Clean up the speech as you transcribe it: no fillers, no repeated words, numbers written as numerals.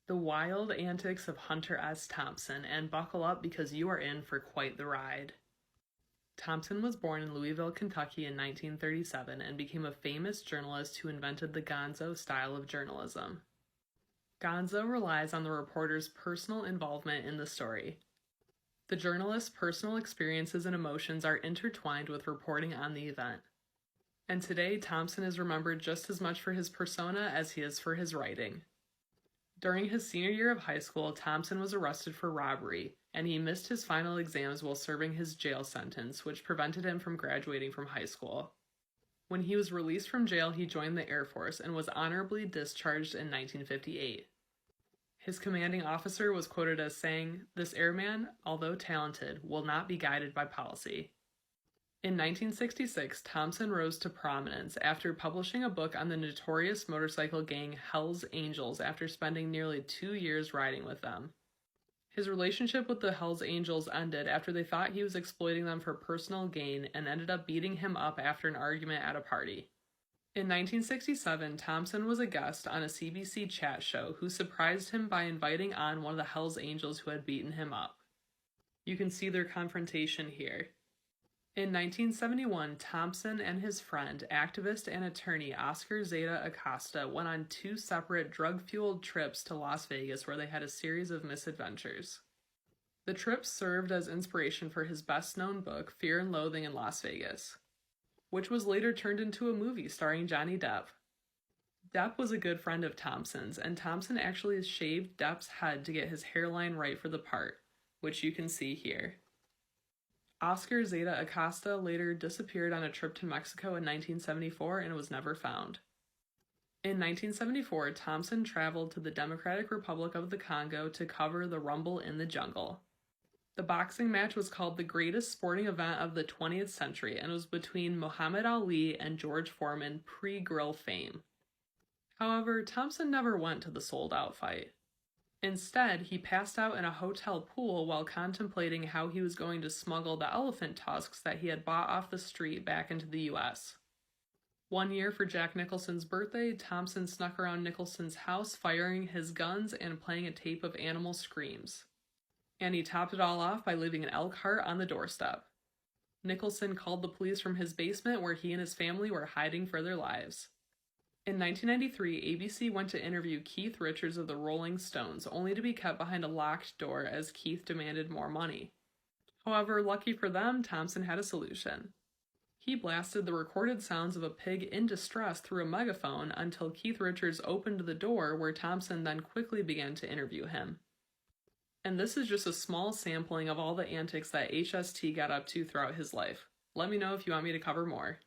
The wild antics of Hunter S Thompson, and buckle up because you are in for quite the ride. Thompson was born in Louisville, Kentucky in 1937 and became a famous journalist who invented the gonzo style of journalism. Gonzo relies on the reporter's personal involvement in the story. The journalist's personal experiences and emotions are intertwined with reporting on the event. And today, Thompson is remembered just as much for his persona as he is for his writing. During his senior year of high school, Thompson was arrested for robbery, and he missed his final exams while serving his jail sentence, which prevented him from graduating from high school. When he was released from jail, he joined the Air Force and was honorably discharged in 1958. His commanding officer was quoted as saying, "This airman, although talented, will not be guided by policy." In 1966, Thompson rose to prominence after publishing a book on the notorious motorcycle gang Hells Angels after spending nearly 2 years riding with them. His relationship with the Hells Angels ended after they thought he was exploiting them for personal gain and ended up beating him up after an argument at a party. In 1967, Thompson was a guest on a CBC chat show who surprised him by inviting on one of the Hells Angels who had beaten him up. You can see their confrontation here. In 1971, Thompson and his friend, activist and attorney Oscar Zeta Acosta, went on 2 separate drug-fueled trips to Las Vegas where they had a series of misadventures. The trips served as inspiration for his best-known book, Fear and Loathing in Las Vegas, which was later turned into a movie starring Johnny Depp. Depp was a good friend of Thompson's, and Thompson actually shaved Depp's head to get his hairline right for the part, which you can see here. Oscar Zeta Acosta later disappeared on a trip to Mexico in 1974 and was never found. In 1974, Thompson traveled to the Democratic Republic of the Congo to cover the Rumble in the Jungle. The boxing match was called the greatest sporting event of the 20th century and was between Muhammad Ali and George Foreman pre-grill fame. However, Thompson never went to the sold-out fight. Instead, he passed out in a hotel pool while contemplating how he was going to smuggle the elephant tusks that he had bought off the street back into the U.S. One year for Jack Nicholson's birthday, Thompson snuck around Nicholson's house firing his guns and playing a tape of animal screams. And he topped it all off by leaving an elk heart on the doorstep. Nicholson called the police from his basement where he and his family were hiding for their lives. In 1993, ABC went to interview Keith Richards of the Rolling Stones, only to be kept behind a locked door as Keith demanded more money. However, lucky for them, Thompson had a solution. He blasted the recorded sounds of a pig in distress through a megaphone until Keith Richards opened the door, where Thompson then quickly began to interview him. And this is just a small sampling of all the antics that HST got up to throughout his life. Let me know if you want me to cover more.